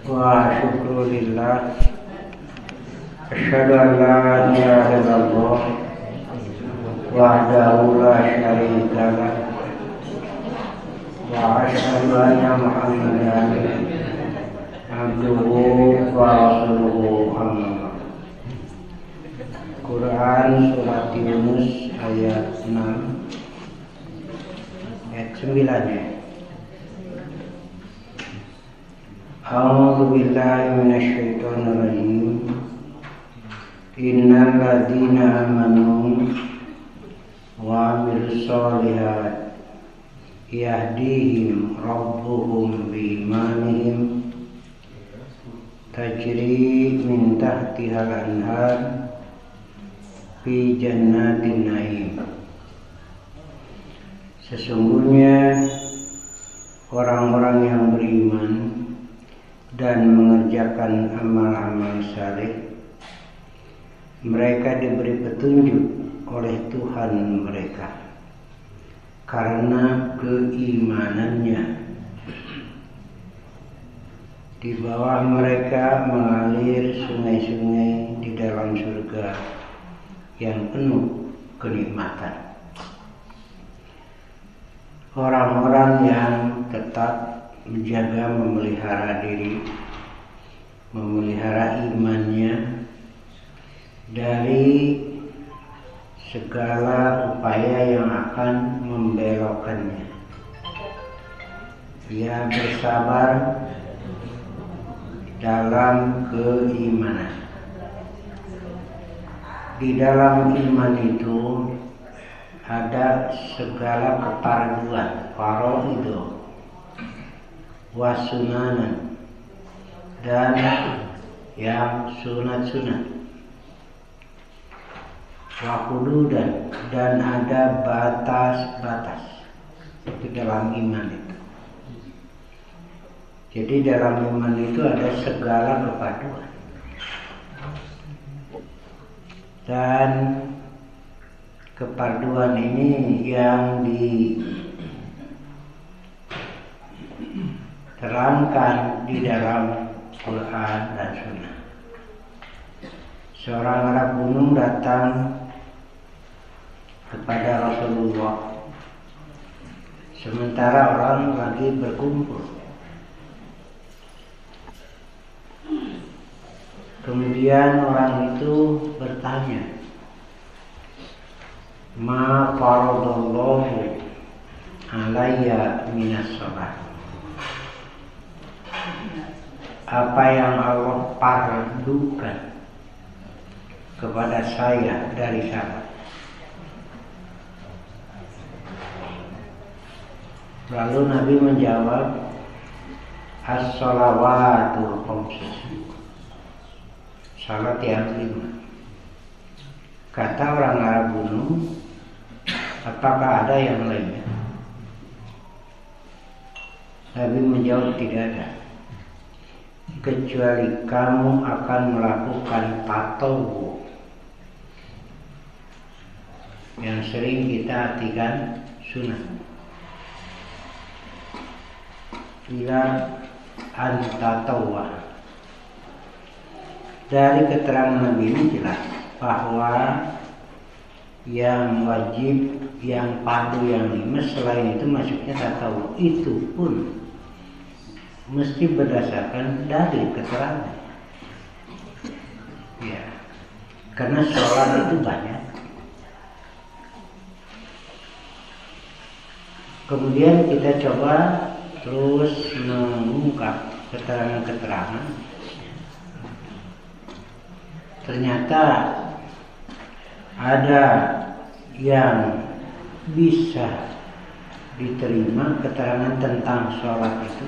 Wa syukurillah. Asyhadu an la ilaha illallah wahdahu la syarika lah. Wa asyhadu anna Muhammadan abduhu wa rasuluhu amma. Quran surat Yunus ayat 6 ayat 9. A'udzu billahi minasyaitonir rajim. Innal ladzina amanu wa 'amilus sholihat yahdihim rabbuhum biimanihim tajri min tahtihal anhar fi jannatin na'im. Sesungguhnya orang-orang yang beriman dan mengerjakan amal-amal saleh, mereka diberi petunjuk oleh Tuhan mereka karena keimanannya. Di bawah mereka mengalir sungai-sungai di dalam surga yang penuh kenikmatan. Orang-orang yang tetap menjaga, memelihara diri, memelihara imannya dari segala upaya yang akan membelokkannya. Ia bersabar dalam keimanan. Di dalam iman itu ada segala keparduan, faraidul wasunanan, dan yang sunat-sunat, wahududan, dan ada batas-batas di dalam iman itu. Jadi dalam iman itu ada segala kepaduan. Dan kepaduan ini yang diterangkan di dalam Quran dan Sunnah. Seorang anak gunung datang kepada Rasulullah sementara orang lagi berkumpul. Kemudian orang itu bertanya, ma faradallahu alayya minas shalah. Apa yang Allah pardukan kepada saya dari salat. Lalu Nabi menjawab, as-shalawatul khamsus, salat yang 5. Kata orang Arab gunung, apakah ada yang lainnya? Nabi menjawab, tidak ada, kecuali kamu akan melakukan tatawu, yang sering kita artikan sunnah. Ila antatawwa. Dari keterangan Nabi ini jelas bahwa yang wajib, yang fardu, yang 5 selain itu masuknya tatawu, itu pun mesti berdasarkan dari keterangan. Ya, karena sholat itu banyak. Kemudian kita coba terus mengungkap keterangan-keterangan. Ternyata ada yang bisa diterima keterangan tentang sholat itu,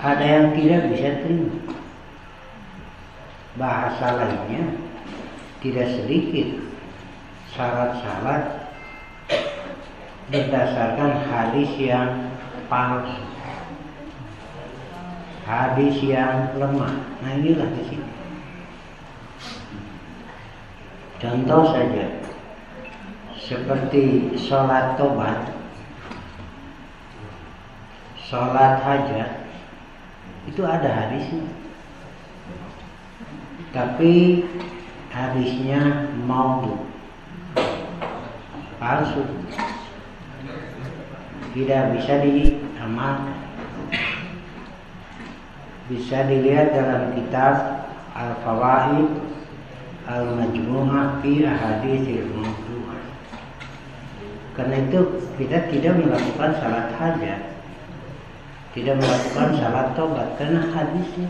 ada yang tidak bisa terima. Bahasa lainnya, tidak sedikit syarat-syarat berdasarkan hadis yang palsu, hadis yang lemah. Nah, inilah di sini. Contoh saja, seperti sholat tobat, sholat hajat, Itu ada hadisnya. Tapi hadisnya maudhu, palsu, tidak bisa diamalkan. Bisa dilihat dalam kitab Al-Fawaid Al-Majmu'ah fi Ahaditsil Mawdu'ah. Karena itu kita tidak melakukan salat hajat, tidak melakukan salat tobat karena hadisnya.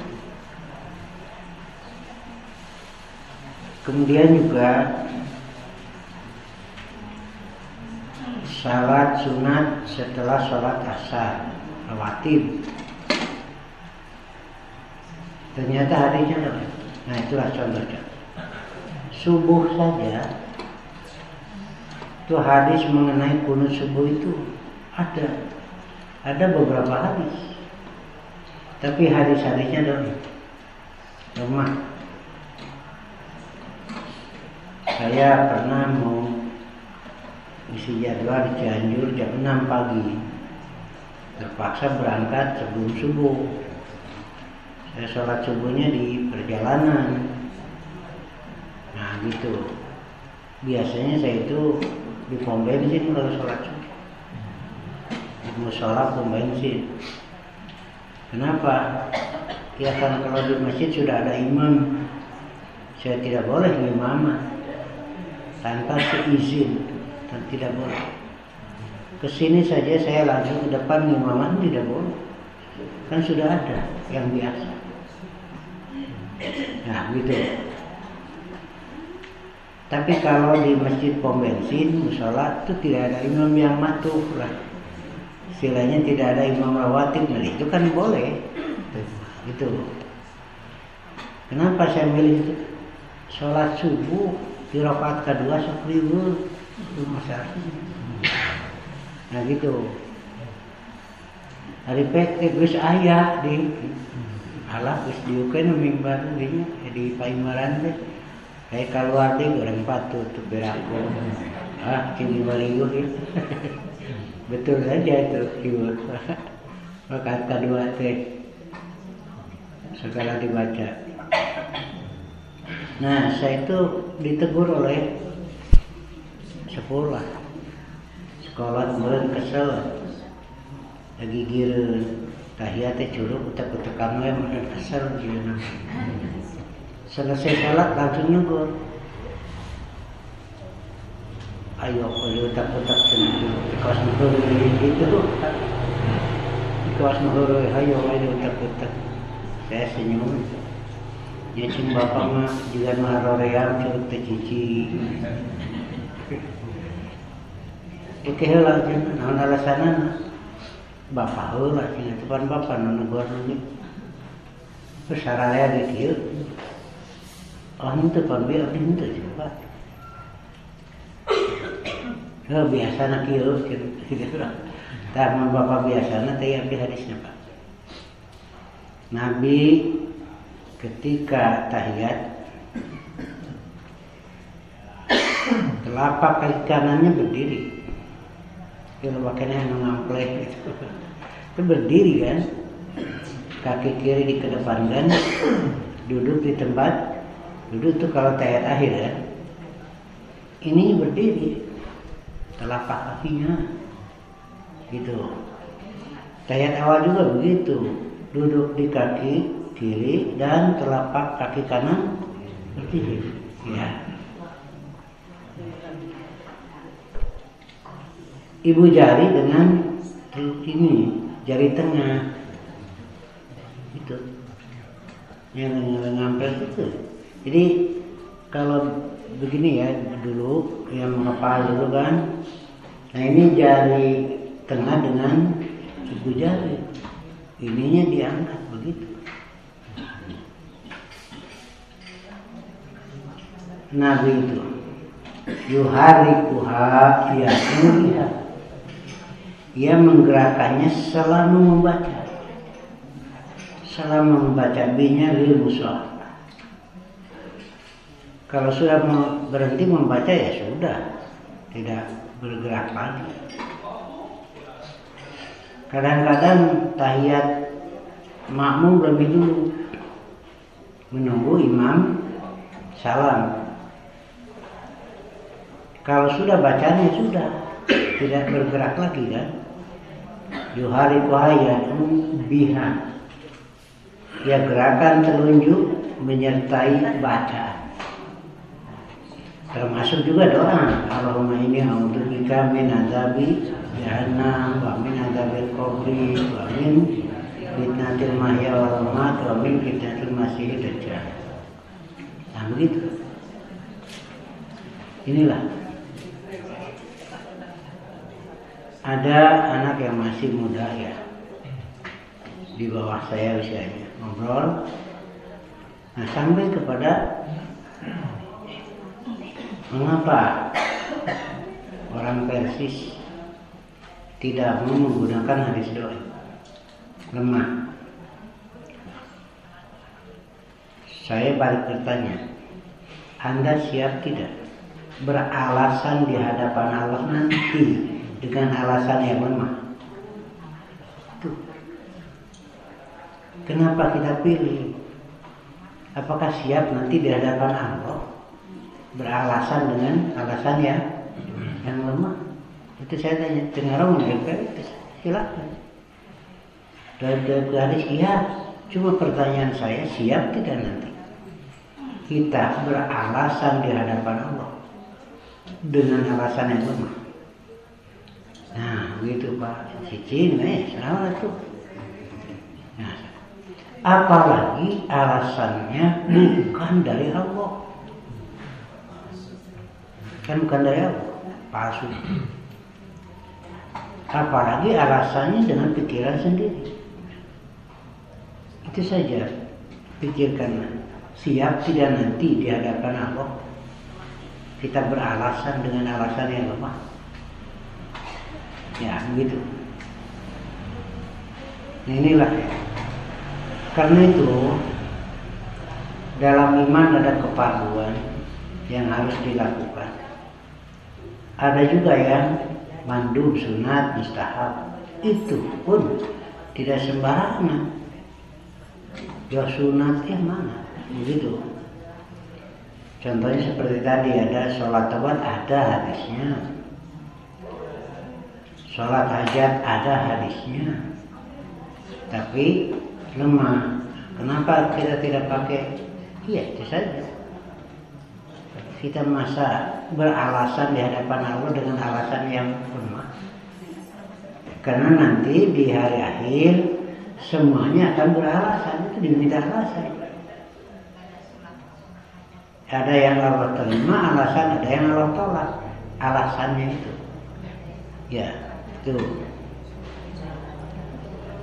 Kemudian juga salat sunat setelah sholat asar rawatib. Ternyata hadisnya ada. Nah itulah contohnya. Subuh saja itu hadis mengenai kunut subuh itu ada beberapa hadis. Tapi hadis-hadisnya lemah. Saya pernah mau isi jadwal di Cianjur jam 6 pagi. Terpaksa berangkat sebelum subuh. Saya sholat subuhnya di perjalanan. Nah gitu. Biasanya saya itu di pom bensin kalau sholat subuh. Di mushola pom bensin. Kenapa? Ya kan kalau di masjid sudah ada imam. Saya tidak boleh imamah tanpa seizin, dan tidak boleh. Kesini saja saya langsung ke depan imaman tidak boleh. Kan sudah ada yang biasa. Nah gitu. Tapi kalau di masjid pom bensin, mushola itu tidak ada imam yang matuh lah. Istilahnya tidak ada imam rawatib, nah itu kan boleh. Gitu. Kenapa saya milih itu? Sholat subuh di rakaat kedua sakriwul itu masalah. Nah gitu. Hari pek geus aya di alah geus diukeun mimbar dinya di Paimaran teh. Saya keluar di orang patut tuh berako. Kini maliuh ya. Betul saja itu ibu. Rakaat kedua teh segala dibaca. Nah, saya itu ditegur oleh sekolah kemudian kesel lagi gireun tahiyat teh curug utek-utekan we meureun kesel gitu. Selesai salat langsung nyugur. Ayo utek-utek kaos nuhur gitu. Kaos nuhur ayo utek-utek. Saya senyum. Ya cing bapak mah juga maharoream curug teh cici. Oke heula jeung naon alasanna? Bapak heula cing depan bapak nu negor nu. Terus saraya di kieu. Oh henteu pan bieu abdi henteu cing Pak. Biasana kieu cing. Tah mun bapak biasana teh abdi hadisna Pak. Nabi ketika tahiyat telapak kaki kanannya berdiri. Kalau pakainya ngamplek gitu. Itu berdiri kan. Kaki kiri dikedepankan, duduk di tempat. Duduk tuh kalau tahiyat akhir kan. Ini berdiri. Telapak kakinya gitu. Tahiyat awal juga begitu. Duduk di kaki kiri dan telapak kaki kanan berdiri. Ya. Ibu jari dengan ini jari tengah itu yang ngampel itu. Jadi kalau begini ya dulu yang menghafal dulu kan. Nah ini jari tengah dengan ibu jari. Ininya diangkat begitu. Nabi itu yuharikuha yasuriha. Ia menggerakkannya selama membaca. Selama membaca binya lil musholah. Kalau sudah berhenti membaca ya sudah, tidak bergerak lagi. Kadang-kadang tahiyat makmum lebih dulu menunggu imam salam. Kalau sudah bacanya sudah tidak bergerak lagi kan. Yuhariku hayatun biha, ya gerakan telunjuk menyertai bacaan. Termasuk juga doa, Allahumma inni a'udzubika min adzabi jahannam wa min adzabil qabri wa min fitnatil mahya wal mamat wa min fitnatil masiihid dajjal. Nah begitu. Inilah. Ada anak yang masih muda ya, di bawah saya usianya, ngobrol. Nah sampai kepada mengapa orang Persis tidak mau menggunakan hadis doa? Lemah. Saya balik bertanya, Anda siap tidak beralasan di hadapan Allah nanti dengan alasan yang lemah? Tuh. Kenapa kita pilih? Apakah siap nanti di hadapan Allah beralasan dengan alasan yang lemah? Itu saya tanya. Dengar orang itu silakan. Dari hadis siap. Cuma pertanyaan saya, siap tidak nanti kita beralasan di hadapan Allah dengan alasan yang lemah? Nah, begitu Pak Cicin, assalamualaikum. Nah, apalagi alasannya bukan dari Allah, kan bukan dari Allah, palsu. Apalagi alasannya dengan pikiran sendiri. Itu saja, pikirkanlah. Siap tidak nanti di hadapan Allah kita beralasan dengan alasan yang lemah? Ya begitu. Nah, inilah ya. Karena itu dalam iman ada kepaduan yang harus dilakukan. Ada juga yang mandub, sunat, mustahab. Itu pun tidak sembarangan. Ya sunat mana? Begitu. Contohnya seperti tadi ada sholat tawaf ada hadisnya. Sholat hajat ada hadisnya. Tapi lemah. Kenapa kita tidak pakai? Iya itu saja. Kita masa beralasan di hadapan Allah dengan alasan yang lemah. Karena nanti di hari akhir semuanya akan beralasan, itu diminta alasan. Ada yang Allah terima alasan, ada yang Allah tolak alasannya itu. Ya, itu.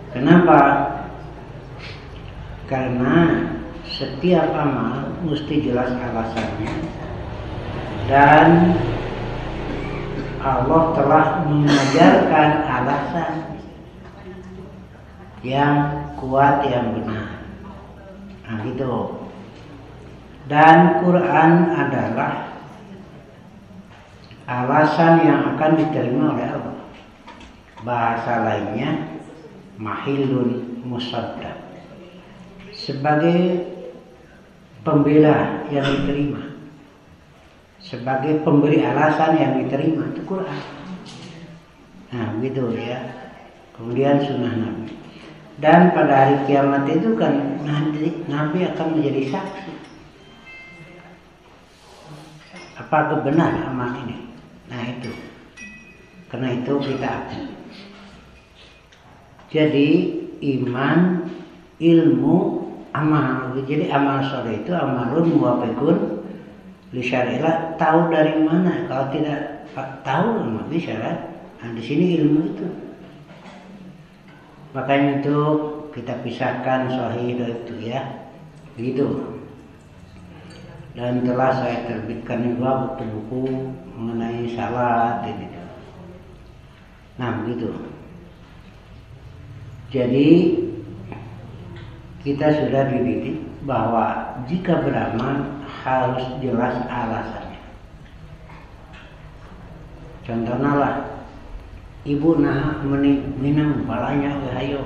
Kenapa? Karena setiap amal mesti jelas alasannya. Dan Allah telah mengajarkan alasan yang kuat, yang benar. Nah gitu. Dan Quran adalah alasan yang akan diterima oleh Allah. Bahasa lainnya mahilun musaddaq, sebagai pembela yang diterima, sebagai pemberi alasan yang diterima, itu Quran. Nah begitu ya. Kemudian sunnah Nabi. Dan pada hari kiamat itu kan Nabi akan menjadi saksi. Apakah benar amal ini? Nah itu. Karena itu kita aktif. Jadi iman, ilmu, amal. Jadi amal soleh itu amalun muwafiqun li syari'illah. Tahu dari mana? Kalau tidak tahu nggak bisa kan? Nah di sini ilmu itu. Makanya itu kita pisahkan sahih itu ya, begitu. Dan telah saya terbitkan juga buku mengenai salat ini. Nah begitu. Jadi kita sudah dididik bahwa jika beramal harus jelas alasannya. Contohnya lah, ibu nah minum balanya, ayo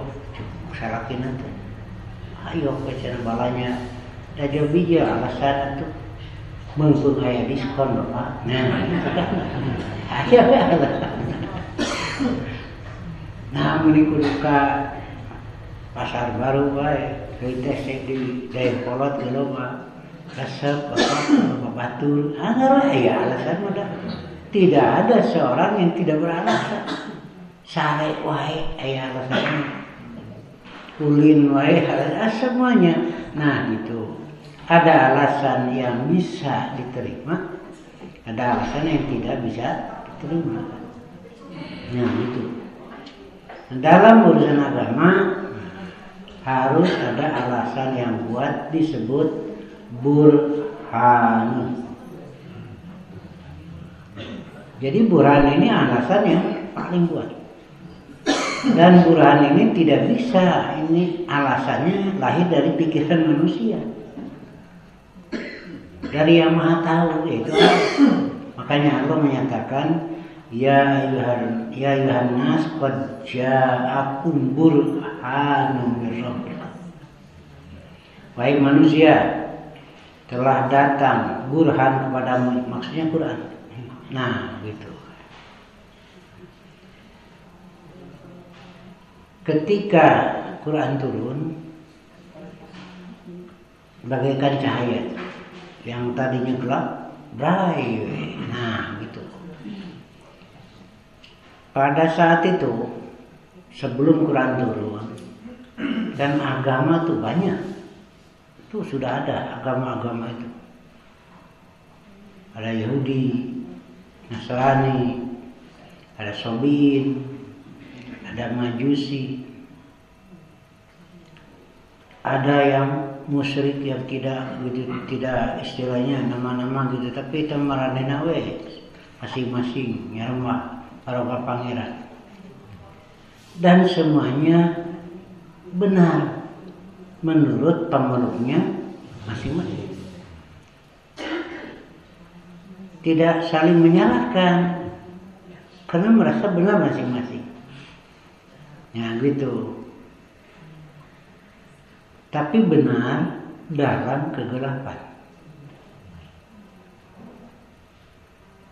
salakin nanti. ayo ke balanya ada bija alasan itu mengpung aya diskon Bapak. Nah, itu kan. Aya alasan. Nah, meuni kudu ka pasar baru wae, teh di Dayakolot ge loba. Resep Bapak batur. Anggar aya alasan mah. Tidak ada seorang yang tidak beralasan. Sare wae aya alasannya. Ulin wae alasan semuanya. Nah, gitu. Ada alasan yang bisa diterima, ada alasan yang tidak bisa diterima. Nah, itu. Dalam urusan agama harus ada alasan yang kuat disebut burhan. Jadi burhan ini alasan yang paling kuat. Dan burhan ini tidak bisa, ini alasannya lahir dari pikiran manusia. Dari yang maha tahu, yaitu makanya Allah menyatakan ya ayuhan nas qad ja'akum burhanun mir rabbikum. Wahai manusia, telah datang burhan kepadamu, maksudnya Quran. Nah, gitu. Ketika Quran turun bagaikan cahaya yang tadinya gelap, bright. Nah, gitu. Pada saat itu, sebelum Quran turun, dan agama tuh banyak, itu sudah ada agama-agama itu. Ada Yahudi, Nasrani, ada Sabiin, ada Majusi, ada yang musyrik yang tidak istilahnya nama-nama gitu, tapi itu maranena we masing-masing nyarema paroga pangeran. Dan semuanya benar menurut pemeluknya masing-masing. Tidak saling menyalahkan karena merasa benar masing-masing. Ya gitu. Tapi benar dalam kegelapan.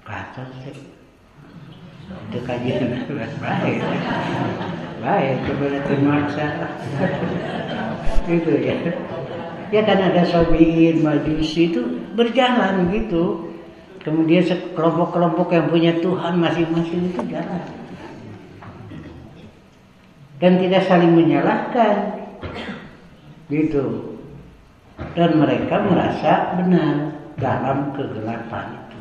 Kacau sih. Itu kajian baik. Baik, kemudian termaksa. Gitu ya. Ya kan ada Sabiin, Majusi itu berjalan gitu. Kemudian kelompok-kelompok yang punya Tuhan masing-masing itu jalan. Dan tidak saling menyalahkan. Gitu. Dan mereka merasa benar dalam kegelapan itu.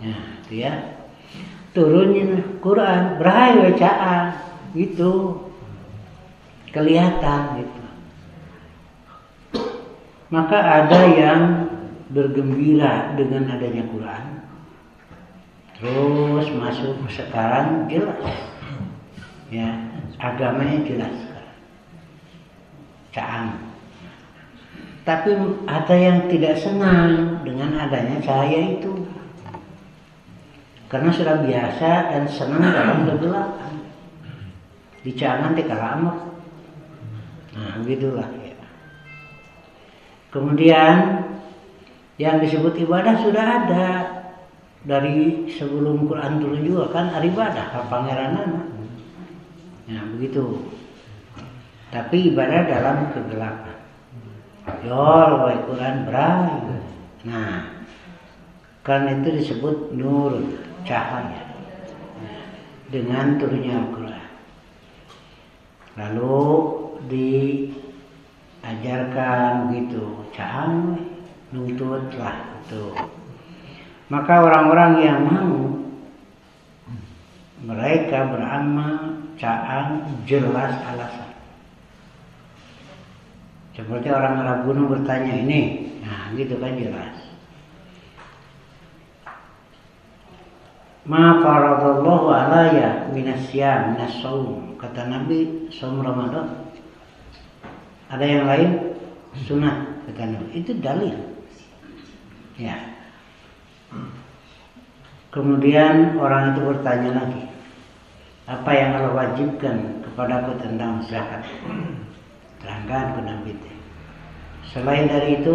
Ya, itu ya. Turunnya Quran, berayu bacaan gitu. Kelihatan gitu. Maka ada yang bergembira dengan adanya Quran. Terus masuk sekarang jelas. Ya, agamanya jelas. Caang. Tapi ada yang tidak senang dengan adanya cahaya itu. Karena sudah biasa dan senang dalam kegelapan. Di Caangan teh kalamak. Nah, begitulah ya. Kemudian yang disebut ibadah sudah ada dari sebelum Quran turun juga kan ada ibadah pangeranan. Nah, begitu. Tapi ibadah dalam kegelapan. Yol, wa Quran berayu. Nah, karena itu disebut nur, cahaya. Dengan turunnya Al-Quran. Lalu diajarkan gitu, cahang, nuntutlah itu. Maka orang-orang yang mau mereka beramal cahang jelas alasan. Seperti orang Arab gunung bertanya ini, nah gitu kan jelas. Ma faradallahu alaya minasyam minasaum, kata Nabi saum Ramadan. Ada yang lain sunat, kata Nabi. Itu dalil. Ya. Kemudian orang itu bertanya lagi, apa yang Allah wajibkan kepadaku tentang zakat? terangkan ku Nabi teh. Selain dari itu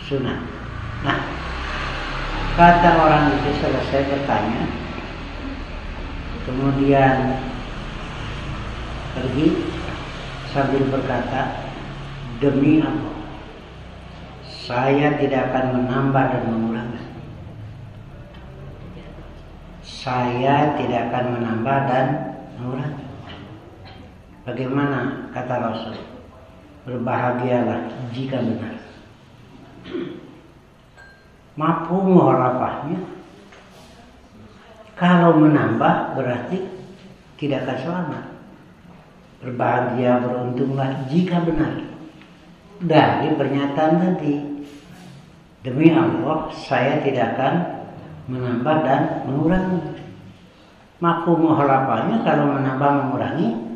sunat. Nah, kata orang itu selesai bertanya, kemudian pergi sambil berkata, demi Allah, saya tidak akan menambah dan mengurangi. Saya tidak akan menambah dan mengurangi. Bagaimana kata Rasul? Berbahagialah jika benar. Mafhum mukhalafahnya, kalau menambah berarti tidak akan selamat. Berbahagia, beruntunglah jika benar. Dari pernyataan tadi, demi Allah saya tidak akan menambah dan mengurangi. Mafhum mukhalafahnya kalau menambah mengurangi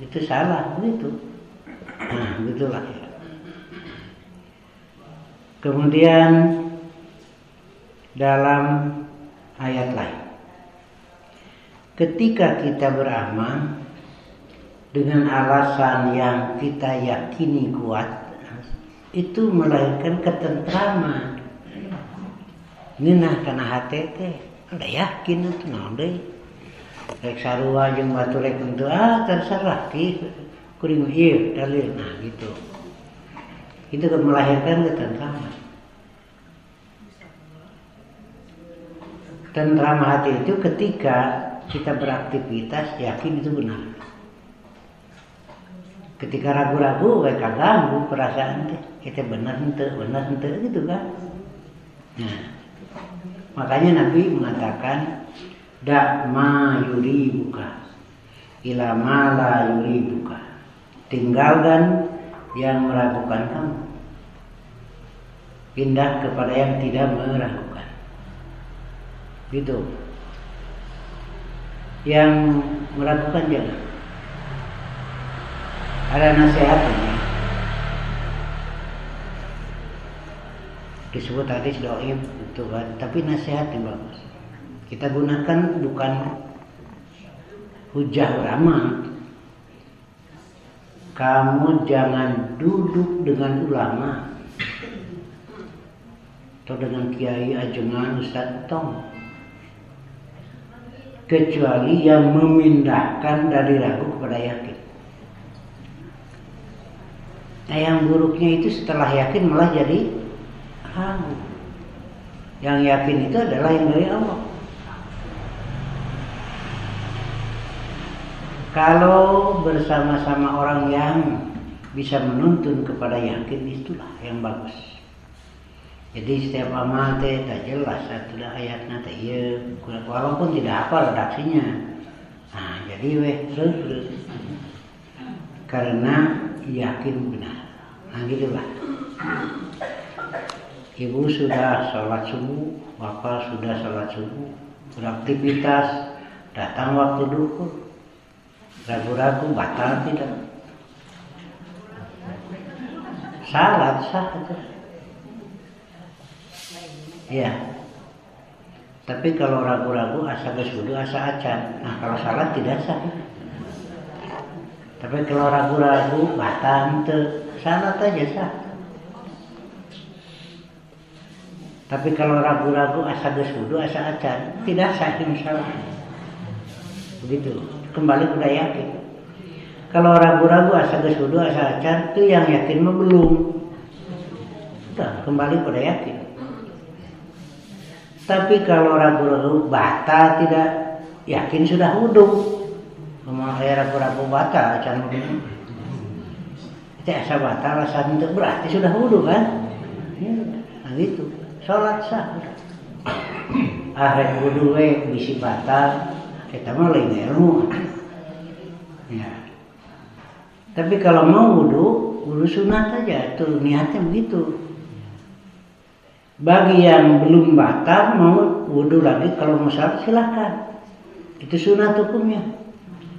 itu salah begitu. Nah, begitulah ya. Kemudian dalam ayat lain, ketika kita beramal dengan alasan yang kita yakini kuat, itu melahirkan ketentraman. Ini nah karena hati teh, ada yakin itu nonde. Rek sarua jeung baturek untuk terserah ki kuring ieu dalil, nah gitu. Itu kan melahirkan ketentraman. Tentram hati itu ketika kita beraktivitas yakin itu benar. Ketika ragu-ragu kayak kaganggu perasaan teh, kita benar ente gitu kan. Nah, makanya Nabi mengatakan da ma yuribuka ila ma la yuribuka. Tinggalkan yang meragukan kamu, pindah kepada yang tidak meragukan. Gitu. Yang meragukan jangan. Ada nasihatnya. Disebut hadis dhaif itu kan, tapi nasihatnya bagus. Kita gunakan bukan hujah ulama. Kamu jangan duduk dengan ulama atau dengan kiai, ajengan, ustaz tong, kecuali yang memindahkan dari ragu kepada yakin. Nah, yang buruknya itu setelah yakin malah jadi ragu. Yang yakin itu adalah yang dari Allah. Kalau bersama-sama orang yang bisa menuntun kepada yakin, itulah yang bagus. Jadi setiap amal teh tak jelas sudah ayatnya teh ieu, walaupun tidak apa redaksinya. Nah, jadi terus karena yakin benar. Nah, gitulah. Ibu sudah sholat subuh, bapak sudah sholat subuh, beraktivitas, datang waktu duhur. Ragu-ragu batal tidak? Salat sah itu. Ya. Tapi kalau ragu-ragu asa geus wudu asa acan. Nah, kalau salat tidak sah. Tapi kalau ragu-ragu batal teu, salat aja sah. Tapi kalau ragu-ragu asa geus wudu asa acan, tidak sah insyaallah. Begitu. Kembali pada yakin. Kalau ragu-ragu asa geus wudu asa acan, itu yang yakin mah belum. Udah, kembali pada yakin. Tapi kalau ragu-ragu batal tidak yakin sudah wudu. Ngomong ragu-ragu batal acan wudu. Itu asa batal asa itu berarti sudah wudu kan? Ya, nah gitu. Salat sah. Arek wudu we bisi batal. Kita mah lain ilmu. Ya. Tapi kalau mau wudu sunat aja, tuh niatnya begitu. Bagi yang belum batal mau wudu lagi, kalau mau salat silakan. Itu sunat hukumnya.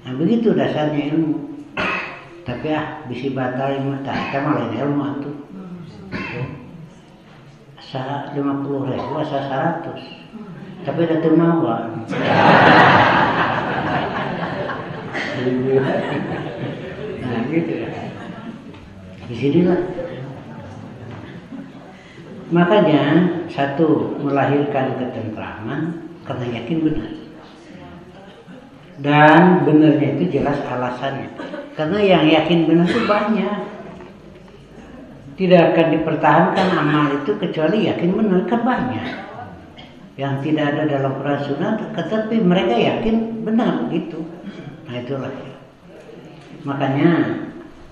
Nah, begitu dasarnya ilmu. Tapi bisi batal mah kita mah lain ilmu atuh. Asa 50.000 asa 100. Tapi ada teu mawa. Nah gitu ya. Di sinilah. Makanya satu, melahirkan ketentraman karena yakin benar. Dan benarnya itu jelas alasannya. Karena yang yakin benar itu banyak. Tidak akan dipertahankan amal itu kecuali yakin benar, kan banyak. Yang tidak ada dalam Quran Sunnah, tetapi mereka yakin benar gitu. Nah itulah. Makanya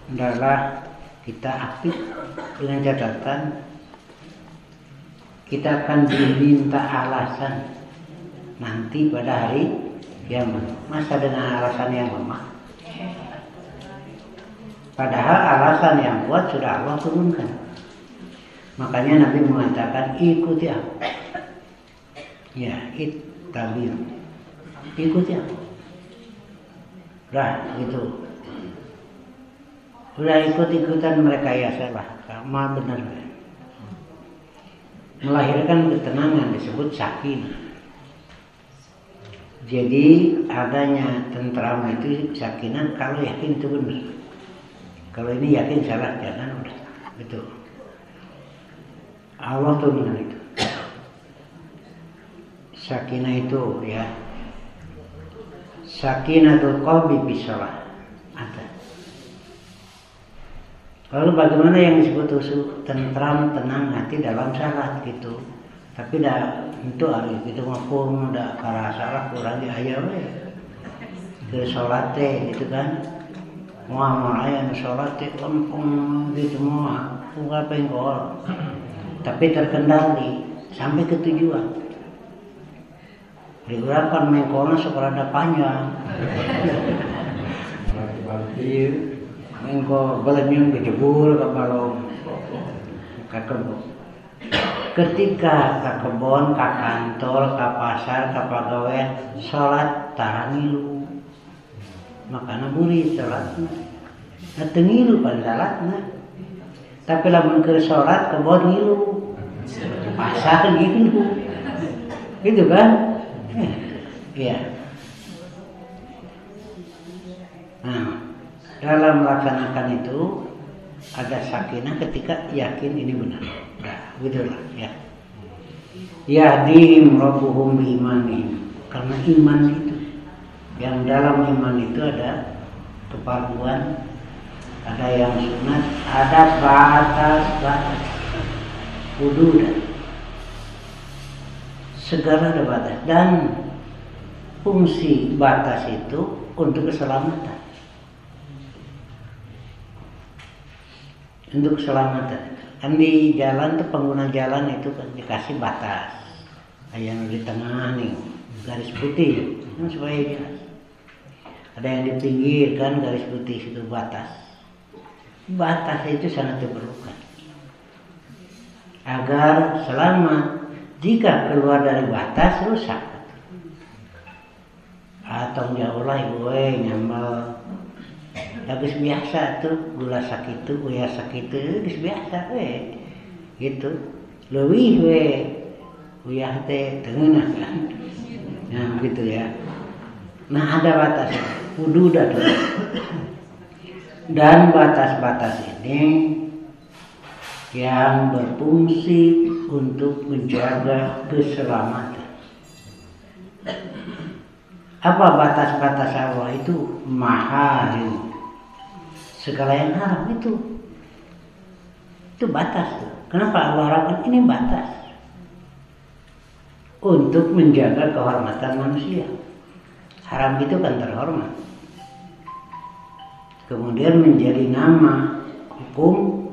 adalah kita aktif dengan catatan kita akan diminta alasan nanti pada hari kiamat. Masa dengan alasan yang lemah? Padahal alasan yang kuat sudah Allah turunkan. Makanya Nabi mengatakan ikuti aku. Ya, ittabi'u. Ikuti aku. Udah gitu. Udah ikut-ikutan mereka ya salah. Sama benar. Melahirkan ketenangan disebut sakinah. Jadi adanya tentram itu sakinah kalau yakin itu benar. Kalau ini yakin salah jangan udah betul. Allah turunkan itu. Sakinah itu ya. Sakinatul qalbi bisalah ada. Lalu bagaimana yang disebut khusyuk, tentram, tenang hati dalam salat gitu. Tapi dah itu hari itu ngapun dah karena salah kurang ayam ke salat gitu kan. Mau ayam salat lempeng gitu semua. Enggak penggol. Tapi terkendali sampai ke tujuan. Digerakan mengkolnya sekolahnya panjang. Mengko balanyung kejebur ke balong ke kebun. Ketika ke kebun, ke kantor, ke pasar, ke pegawai, sholat tarangilu. Makanya murid sholatnya. Nah tengilu pada sholatnya. Tapi lamun ke sholat kebun ngilu. Pasar gitu. Gitu kan? Iya. Nah, dalam melaksanakan itu ada sakinah ketika yakin ini benar. Nah, gitulah ya. Yahdihim rabbuhum biimanihim. Karena iman itu, yang dalam iman itu ada kepaduan, ada yang sunat, ada batas-batas, hudud. Segala ada batas dan fungsi batas itu untuk keselamatan. Untuk keselamatan. Kan di jalan tuh pengguna jalan itu kan dikasih batas. Yang di tengah nih garis putih kan supaya jelas. Ada yang di pinggir kan garis putih itu batas. Batas itu sangat diperlukan agar selamat. Jika keluar dari batas rusak. Atau jauh lah gue nyambal. Habis biasa tuh gula sakit tuh, uya sakit tuh, habis biasa gitu. Lebih uya teh tengah kan. Nah gitu ya. Nah ada batas. Hudud ada. Dan batas-batas ini yang berfungsi untuk menjaga keselamatan. Apa batas-batas Allah itu? Maharim. Segala yang haram itu batas tuh. Kenapa Allah harapkan ini batas? Untuk menjaga kehormatan manusia. Haram itu kan terhormat. Kemudian menjadi nama hukum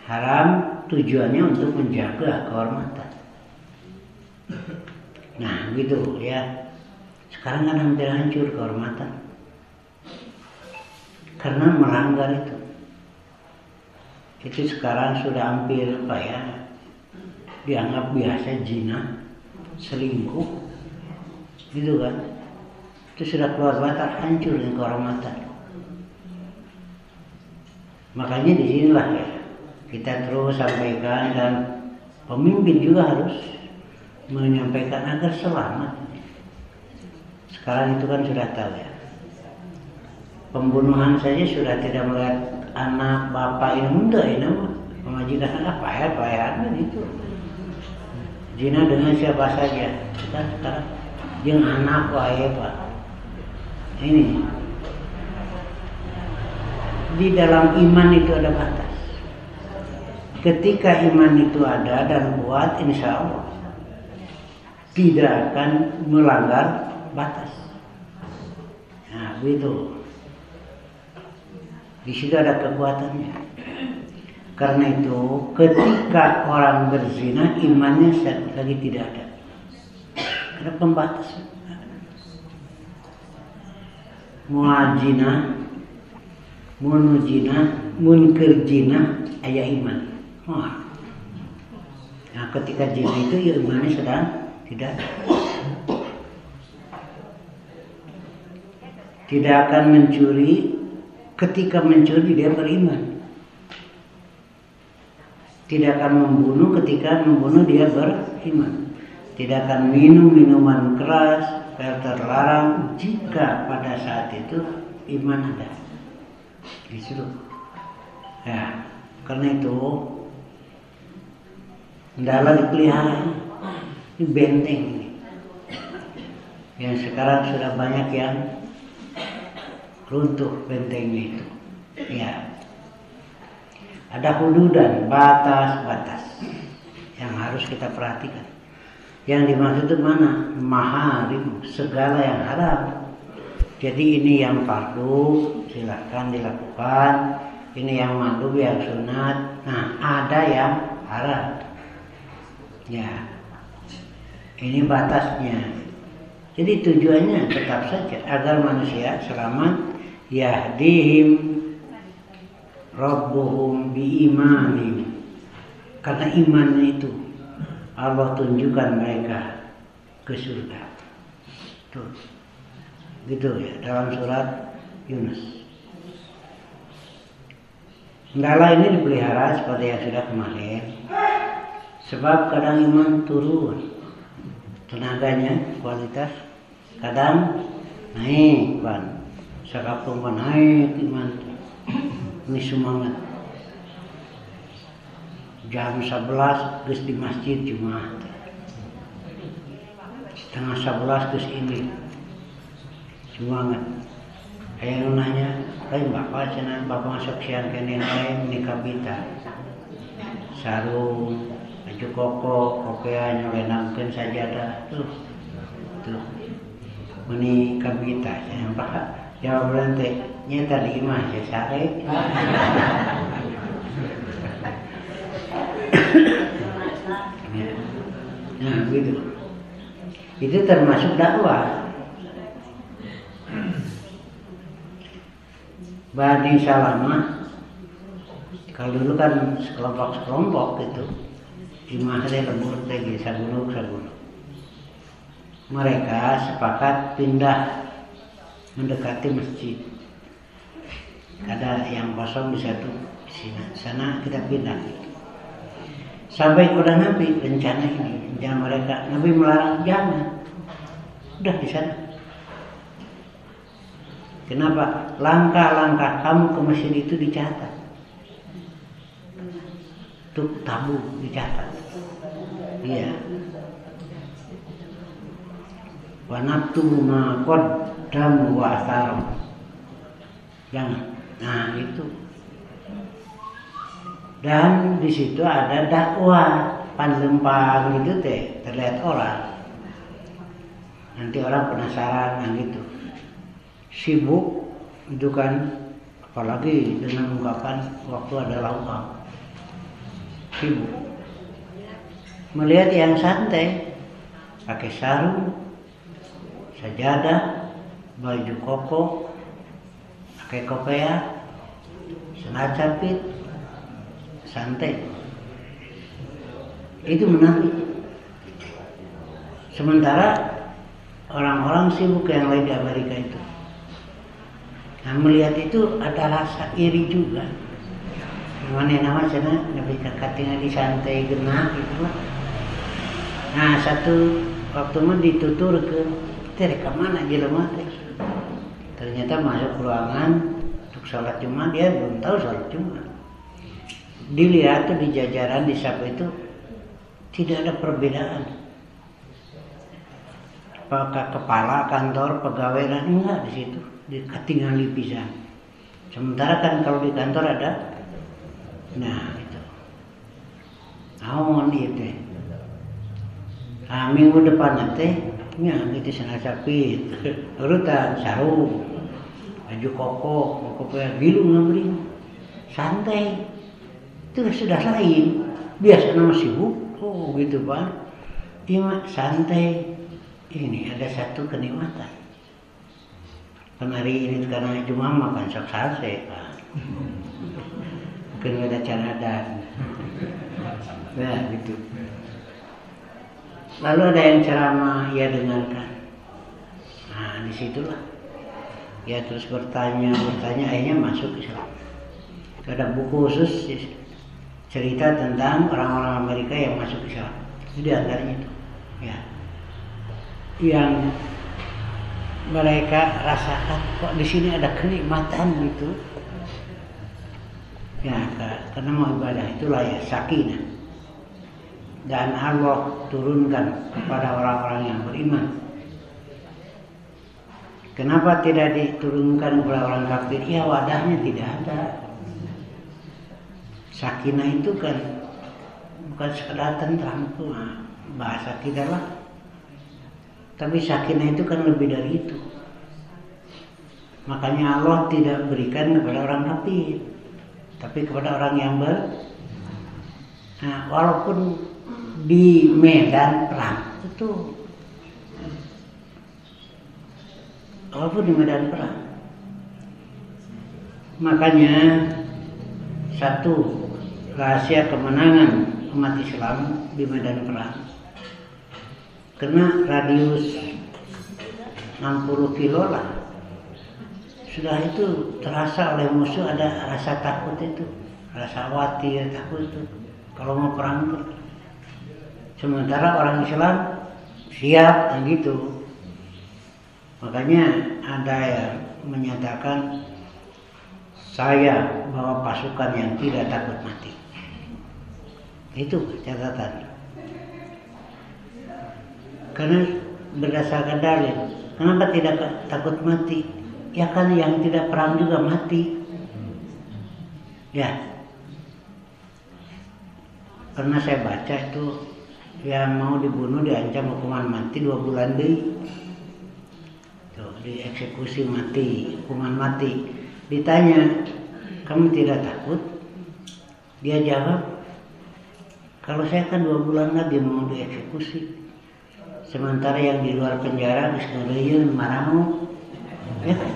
haram tujuannya untuk menjaga kehormatan. Nah gitu ya. Sekarang kan hampir hancur kehormatan. Karena melanggar itu. Itu sekarang sudah hampir dianggap biasa zina, selingkuh. Gitu kan. Itu sudah keluar batas, hancur dengan kehormatan. Makanya disinilah ya. Kita terus sampaikan dan pemimpin juga harus menyampaikan agar selamat. Sekarang itu kan sudah tahu ya. Pembunuhan saja sudah tidak melihat anak bapak ini muda ini mah. Pemajikan apa ya gitu. Zina dengan siapa saja. Sekarang jeung anak wae Pak. Ini di dalam iman itu ada batas. Ketika iman itu ada dan kuat, insya Allah tidak akan melanggar batas. Nah, begitu. Di situ ada kekuatannya. Karena itu, ketika orang berzina, imannya lagi tidak ada. Ada pembatas. Mu'ajina, munujina, munkerjina, ayah iman. Wah. Nah, ketika zina itu, ya imannya sedang tidak ada. Tidak akan mencuri. Ketika mencuri dia beriman. Tidak akan membunuh, ketika membunuh dia beriman. Tidak akan minum minuman keras, terlarang jika pada saat itu iman ada. Disuruh. Ya, karena itu hendaklah dipelihara. Ini benteng ini. Yang sekarang sudah banyak yang runtuh bentengnya itu. Ya. Ada hududan, batas-batas yang harus kita perhatikan. Yang dimaksud itu mana? Maharim, segala yang haram. Jadi ini yang fardu, silakan dilakukan. Ini yang mandub, yang sunat. Nah, ada yang haram. Ya. Ini batasnya. Jadi tujuannya tetap saja agar manusia selamat. Yahdihim Rabbuhum biimanim. Karena imannya itu Allah tunjukkan mereka ke surga. Tuh. Gitu ya dalam surat Yunus. Hendaklah ini dipelihara seperti yang sudah kemarin. Sebab kadang iman turun tenaganya, kualitas kadang naik ban. Sakapung naik iman ini semangat. Jam 11 geus di masjid Jumat. Setengah 11 geus ini semangat. Aya nu nanya, "Lain bapak cenah bapak masuk siang kene lain nikah bita." Sarung, baju koko, kopea nyolenangkeun sajadah tuh. Meni kabita cenah Pak. Jawab nanti, nyata di imah ya sare. Nah, begitu. Itu termasuk dakwah. Bani Salamah, kalau dulu kan sekelompok gitu, imahnya lembur tegi sabunuk. Mereka sepakat pindah mendekati masjid. Ada yang kosong di satu sana kita pindah. Sampai kepada Nabi rencana ini, jangan mereka. Nabi melarang jangan. Udah di sana. Kenapa? Langkah-langkah kamu ke masjid itu dicatat. Untuk tabu dicatat. Iya. Wa naktubu ma qaddamu wa atharu. Jangan. Nah, itu. Dan di situ ada dakwah panlempang gitu teh, terlihat orang. Nanti orang penasaran kan gitu. Sibuk itu kan, apalagi dengan ungkapan waktu ada laukang. Sibuk. Melihat yang santai, pakai sarung, sajadah, baju koko, pakai kopea, celana capit, santai. Itu menarik. Sementara orang-orang sibuk yang lain di Amerika itu. Nah, melihat itu ada rasa iri juga. Nama sana Nabi kakatina di santai genah gitu lah. Nah, satu waktu mah dituturkeun, teh ka mana jelema teh? Ternyata masuk ruangan untuk sholat Jumat, dia belum tahu sholat Jumat. Dilihat tuh di jajaran di sapu itu tidak ada perbedaan. Apakah kepala kantor, pegawai dan enggak di situ, tinggal pisan. Sementara kan kalau di kantor ada, nah itu, naon itu. Minggu depan nanti, nya gitu sana sapit, urutan sarung, baju koko yang bilu ngabring, santai. Itu sudah lain, biasa nama sibuk, oh gitu Pak. Iya santai, ini ada satu kenikmatan. Kan hari ini karena cuma makan sok sate Pak. Mungkin ada cara ada, nah gitu. Lalu ada yang ceramah, ia dengarkan. Nah disitulah, ia terus bertanya, akhirnya masuk Islam. Ada buku khusus cerita tentang orang-orang Amerika yang masuk Islam. Itu di antaranya itu, ya, yang mereka rasakan kok di sini ada kenikmatan gitu, ya karena mau ibadah itulah ya sakinah, dan Allah turunkan kepada orang-orang yang beriman. Kenapa tidak diturunkan kepada orang kafir? Ya wadahnya tidak ada. Sakinah itu kan bukan sekedar tentram itu bahasa kita lah. Tapi sakinah itu kan lebih dari itu. Makanya Allah tidak berikan kepada orang kafir, tapi kepada orang yang walaupun di medan perang itu, walaupun di medan perang, makanya satu rahasia kemenangan umat Islam di medan perang, karena radius 60 kilo lah, sudah itu terasa oleh musuh ada rasa takut itu, rasa khawatir, takut itu kalau mau perang itu. Sementara orang Islam siap dan gitu. Makanya ada yang menyatakan saya bawa pasukan yang tidak takut mati. Itu catatan. Karena berdasarkan dalil, kenapa tidak takut mati? Ya kan yang tidak perang juga mati. Ya. Pernah saya baca itu yang mau dibunuh diancam hukuman mati 2 bulan deh. Tuh, dieksekusi mati, hukuman mati. Ditanya, kamu tidak takut? Dia jawab, kalau saya kan 2 bulan lagi mau dieksekusi. Sementara yang di luar penjara geus ngeureun maramu. Ya kan?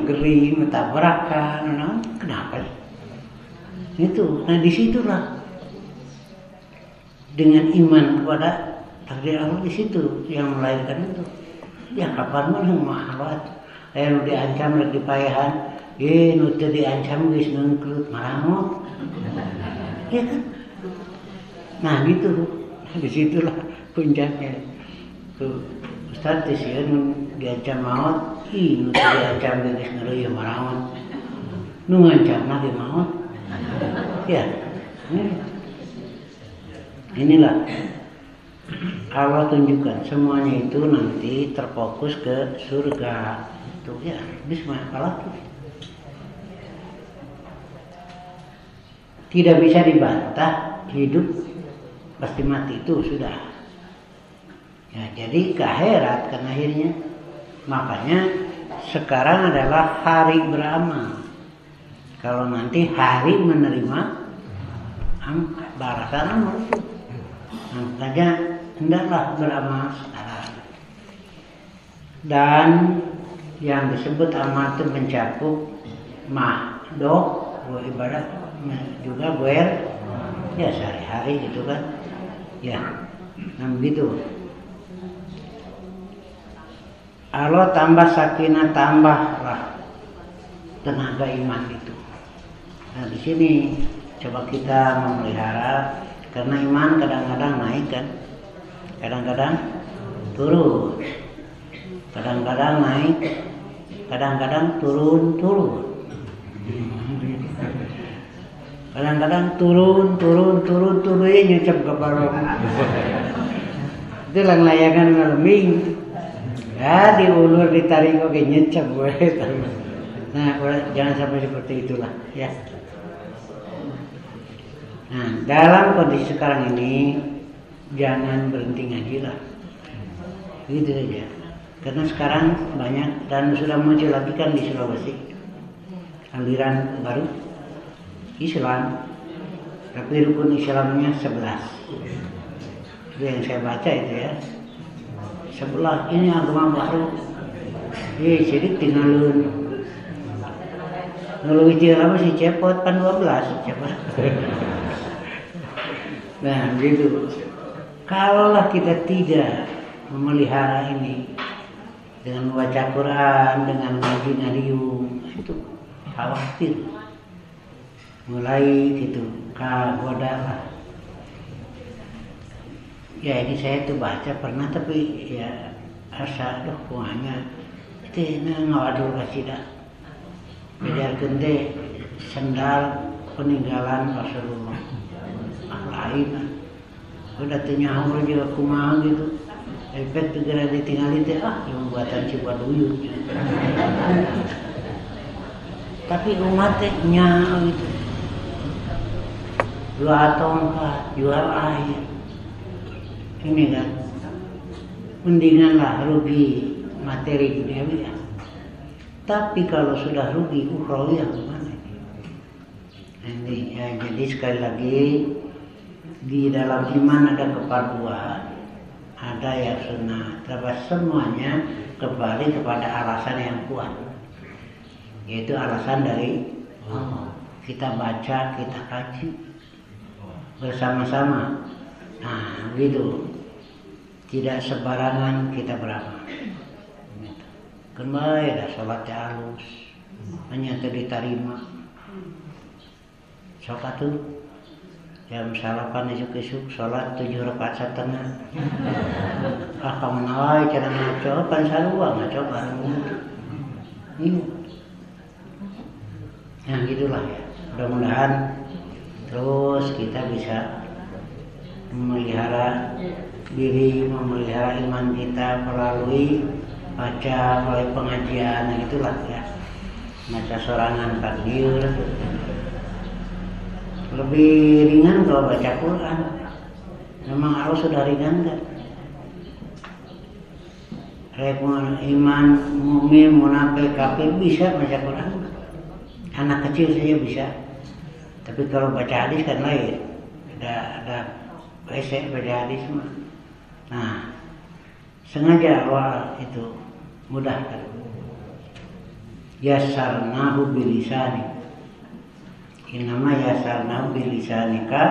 Kering, tabrakan, kenapa? Itu, nah disitulah dengan iman kepada takdir Allah, di situ yang melahirkan itu. Ya kapan mah mahawat, aya nu diancam rek dipaehan, nu teu diancam geus ngeungklut maramot. Ya kan? Nah gitu, di situlah puncaknya. Tuh, Ustaz disieun diancam maut, nu teu diancam geus ngeureuyeuh maramot. Nu ngancamna ge maut. Ya. Inilah Allah tunjukkan semuanya itu nanti terfokus ke surga. Itu ya, bismillah apalagi. Tidak bisa dibantah, hidup pasti mati itu sudah. Ya, jadi ke akhirat kan akhirnya. Makanya sekarang adalah hari beramal. Kalau nanti hari menerima balasan amal itu. Makanya hendaklah beramal sekarang. Dan yang disebut amal itu mencakup mahdoh, ibadah juga goer, ya sehari-hari gitu kan, ya, nah begitu. Allah tambah sakinah, tambahlah tenaga iman itu. Nah di sini coba kita memelihara. Karena iman kadang-kadang naik kan, kadang-kadang turun, kadang-kadang naik, kadang-kadang turun. Kadang-kadang turun ya nyecep ke barong. Itu lang layangan malaming. Ya diulur ditarik oke nyecep gue. Nah, jangan sampai seperti itulah ya. Nah, dalam kondisi sekarang ini jangan berhenti ngaji lah. Gitu saja. Karena sekarang banyak dan sudah muncul lagi kan di Sulawesi aliran baru Islam, tapi rukun Islamnya 11. Itu yang saya baca itu ya. 11 ini agama baru. Jadi tinggalin ngeluh itu apa sih cepot kan 12 cepot. Nah begitu. Kalaulah kita tidak memelihara ini dengan membaca Quran, dengan ngaji ngadiung, itu khawatir. Mulai gitu, kagoda lah. Ya ini saya tuh baca pernah tapi ya asa kuahnya itu ngawadur kasih dah. Biarkan deh sendal peninggalan Rasulullah. Lain. Udah nyaur juga kumaha gitu. Efek segera ditinggalin teh yang buatan Cibaduyut. Tapi umat teh nyaho gitu. Jual tongkat, jual air. Ini kan mendinganlah rugi materi duniawi. Tapi kalau sudah rugi ukhrawi gimana? Ini ya, jadi sekali lagi di dalam iman ada kepaduan, ada yang sunnah, tapi semuanya kembali kepada alasan yang kuat, yaitu alasan dari Allah. Kita baca, kita kaji bersama-sama. Nah, begitu. Tidak sembarangan kita beramal. Kembali ada sholatnya halus, hanya diterima. Sholat tuh jam 8 esuk sholat 7 rakaat setengah. Kamu nawai cara ngaco kan sarua ngaco bareng. Ini. Nah gitulah ya. Mudah-mudahan terus kita bisa memelihara diri, memelihara iman kita melalui baca, melalui pengajian, nah itulah ya. Baca sorangan takbir. Lebih ringan kalau baca Quran. Memang Allah sudah ringankan. Iman, mukmin, munafik, kafir bisa baca Quran. Anak kecil saja bisa. Tapi kalau baca hadis kan lain. Ada WC baca hadis mah. Nah, sengaja awal itu mudahkan. Yasarnahu bilisani. Innama yasarnahu bilisanika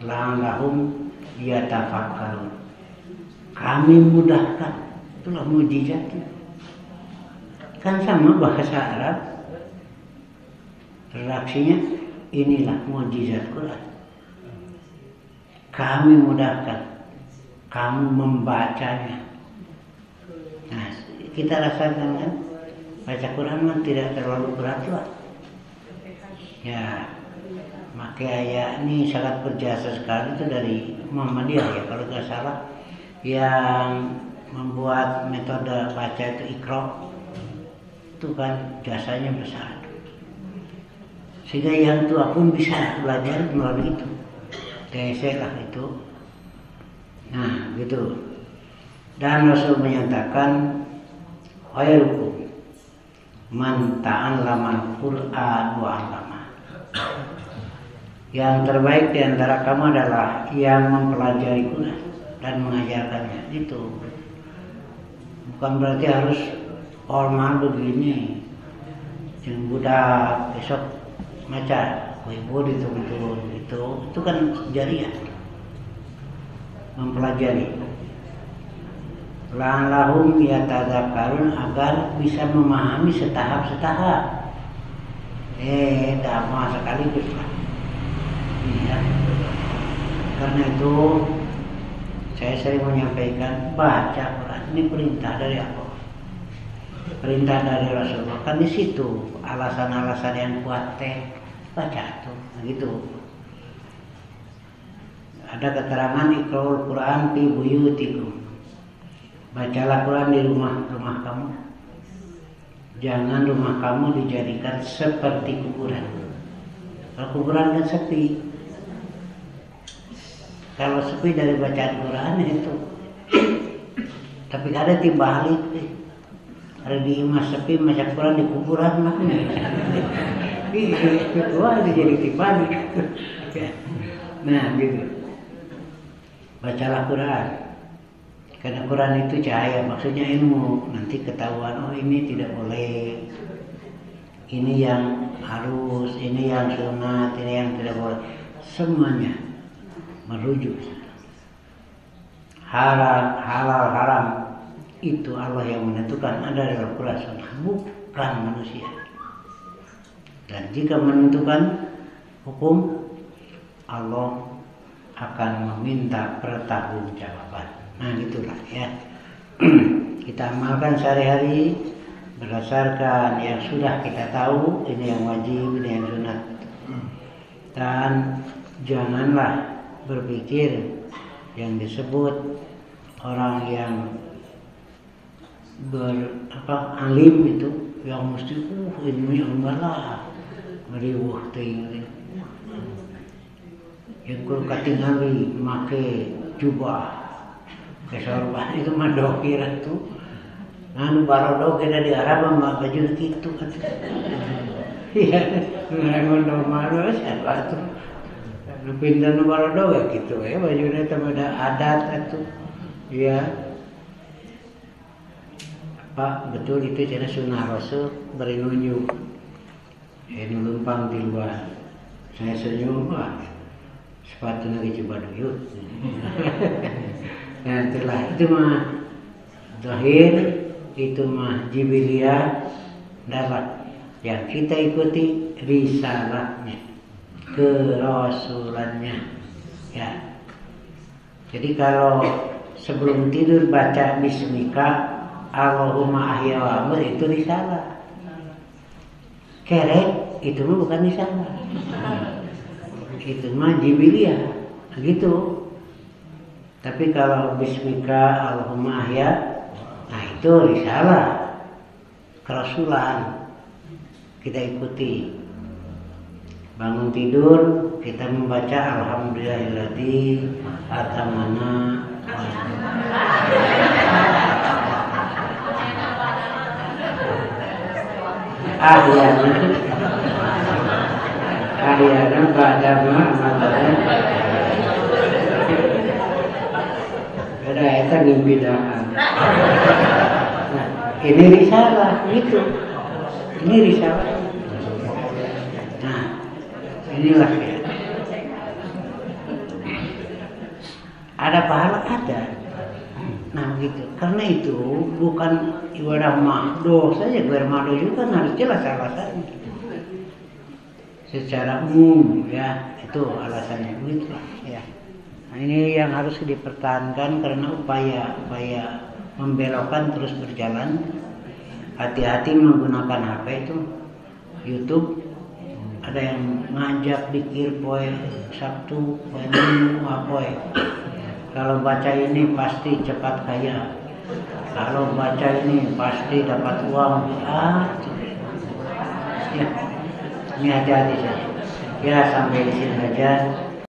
la'allahum yatafakkarun. Kami mudahkan. Itulah mujizatnya. Kan sama bahasa Arab. Reaksinya inilah mujizat Quran. Kami mudahkan. Kamu membacanya. Nah, kita rasakan kan baca Quran tidak terlalu berat lah. Ya, maka ayat ini sangat berjasa sekali itu dari Muhammadiyah ya kalau tidak salah, yang membuat metode baca itu Iqra itu kan jasanya besar. Sehingga yang tua pun bisa belajar melalui itu. TC lah itu. Nah, gitu. Dan Rasul menyatakan khairukum man ta'allama al-Qur'an wa 'allama. Yang terbaik di antara kamu adalah yang mempelajari Quran dan mengajarkannya. Itu bukan berarti harus formal begini. Yang budak besok baca, ibu diturun itu kan jariah mempelajari. La'allahum yatadzakkarun, agar bisa memahami setahap-setahap. Damai sekaligus lah. Iya. Karena itu saya sering menyampaikan baca Quran ini perintah dari Allah. perintah dari Rasulullah kan di situ alasan-alasan yang kuat teh baca tuh gitu. Ada keterangan iqra'ul Quran fi buyutikum, bacalah Quran di rumah kamu, jangan rumah kamu dijadikan seperti kuburan. Kalau kuburan kan sepi, kalau sepi dari bacaan Quran itu. Tapi ada timbalik, ada di imah sepi maca Quran di kuburan mah. Wah itu jadi timbalik. Nah gitu. Bacalah Quran. Karena Quran itu cahaya, maksudnya ilmu. Nanti ketahuan, oh ini tidak boleh, ini yang harus, ini yang sunat, ini yang tidak boleh. Semuanya merujuk. Halal, haram itu Allah yang menentukan, ada dalam Quran Sunnah, bukan manusia. Dan jika menentukan hukum, Allah akan meminta pertanggungjawaban. Nah itulah ya. Kita amalkan sehari-hari berdasarkan yang sudah kita tahu, ini yang wajib, ini yang sunat. Dan janganlah berpikir yang disebut orang yang alim itu yang mesti ilmunya enggak meriwuh ting yang kudu katingali make jubah kesorban itu mah dokir tuh anu barodog ada di Arab mah baju kitu atuh iya memang normal siapa tuh pindah nu barodog ya gitu ya bajuna teh ada adat atuh ya apa betul itu cara sunnah Rasul beri nunjuk numpang di luar saya senyum wah sepatu lagi coba duyut. Nah itulah itu mah zahir, itu mah jibiliyah darat yang kita ikuti risalahnya, kerasulannya ya. Jadi kalau sebelum tidur baca bismika Allahumma ahya wa amut itu risalah. Kerek itu mah bukan risalah. Itu mah jibiliyah gitu. Tapi kalau bismika Allahumma ahya, nah itu risalah kerasulan kita ikuti. Bangun tidur kita membaca alhamdulillahilladzi atamana ahyana ba'dama amatana. Ada eta ngebidaan. Nah, ini risalah gitu. Ini risalah. Nah, inilah ya. Ada pahala ada. Nah gitu. Karena itu bukan ibadah mahdoh saja, ibadah mahdoh juga harus jelas alasannya. Secara umum ya itu alasannya begitu ya. Nah, ini yang harus dipertahankan karena upaya membelokkan terus berjalan. Hati-hati menggunakan HP itu, YouTube. Ada yang ngajak dikir poe Sabtu, poe Minggu, poe. Kalau baca ini pasti cepat kaya. Kalau baca ini pasti dapat uang. Ya, ini hati-hati saja. Ya sampai di sini saja.